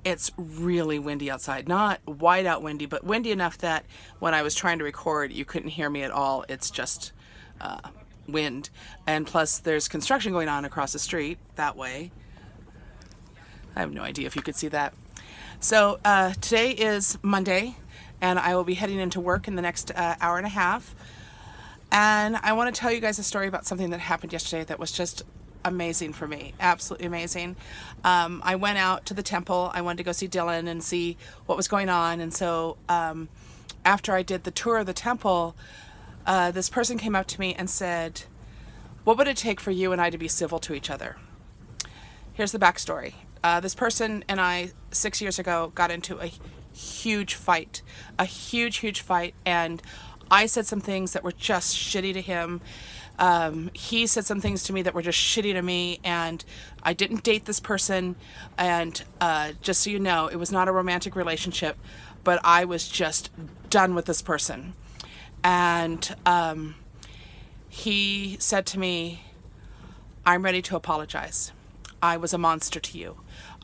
it's really windy outside. Not wide out windy, but windy enough that when I was trying to record, you couldn't hear me at all. It's just wind. And plus, there's construction going on across the street that way. I have no idea if you could see that. So today is Monday, and I will be heading into work in the next hour and a half. And I want to tell you guys a story about something that happened yesterday that was just amazing for me. Absolutely amazing. I went out to the temple. I wanted to go see Dylan and see what was going on. And so after I did the tour of the temple, this person came up to me and said, "What would it take for you and I to be civil to each other?" Here's the backstory. This person and I, 6 years ago, got into a huge fight. A huge fight. And I said some things that were just shitty to him. He said some things to me that were just shitty to me. And I didn't date this person. And just so you know, it was not a romantic relationship. But I was just done with this person. And he said to me, "I'm ready to apologize. I was a monster to you.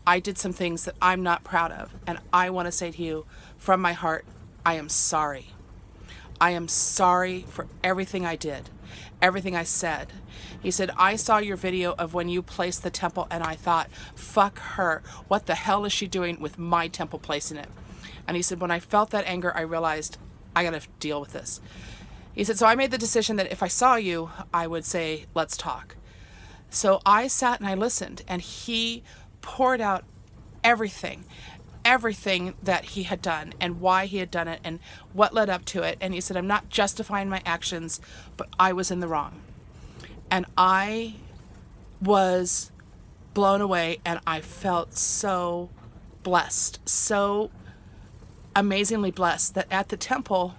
I did some things that I'm not proud of. And I want to say to you from my heart, I am sorry. I am sorry for everything I did, everything I said." He said, "I saw your video of when you placed the temple and I thought, fuck her. What the hell is she doing with my temple placing it?" And he said, "When I felt that anger, I realized I got to deal with this." He said, "So I made the decision that if I saw you, I would say, let's talk." So I sat and I listened, and he poured out everything that he had done and why he had done it and what led up to it. And he said, "I'm not justifying my actions, but I was in the wrong." And I was blown away, and I felt so blessed, so amazingly blessed that at the temple,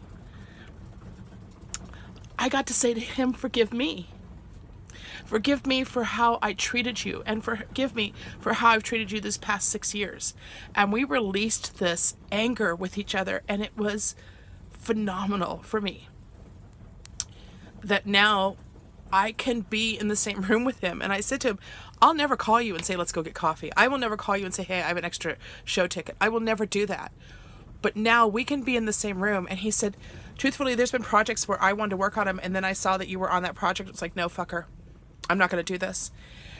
I got to say to him, "Forgive me. Forgive me for how I treated you, and forgive me for how I've treated you this past 6 years." And we released this anger with each other, and it was phenomenal for me that now I can be in the same room with him. And I said to him, "I'll never call you and say, let's go get coffee. I will never call you and say, hey, I have an extra show ticket. I will never do that. But now we can be in the same room." And he said, "Truthfully, there's been projects where I wanted to work on them, and then I saw that you were on that project. It's like, no, fucker. I'm not going to do this."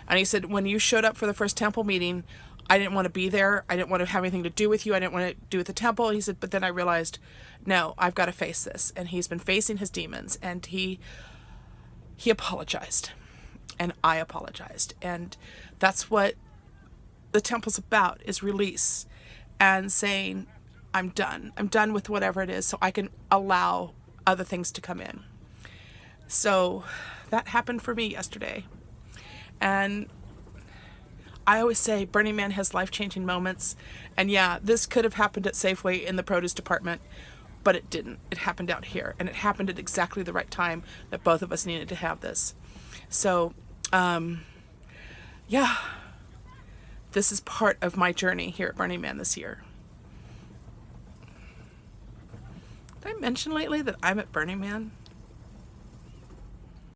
And he said, "When you showed up for the first temple meeting, I didn't want to be there. I didn't want to have anything to do with you. I didn't want to do with the temple." He said, "But then I realized, no, I've got to face this." And he's been facing his demons, and he apologized, and I apologized. And that's what the temple's about, is release and saying, I'm done. I'm done with whatever it is, so I can allow other things to come in. So that happened for me yesterday. And I always say Burning Man has life-changing moments. And yeah, this could have happened at Safeway in the produce department, but it didn't. It happened out here. And it happened at exactly the right time that both of us needed to have this. So, yeah, this is part of my journey here at Burning Man this year. Did I mention lately that I'm at Burning Man?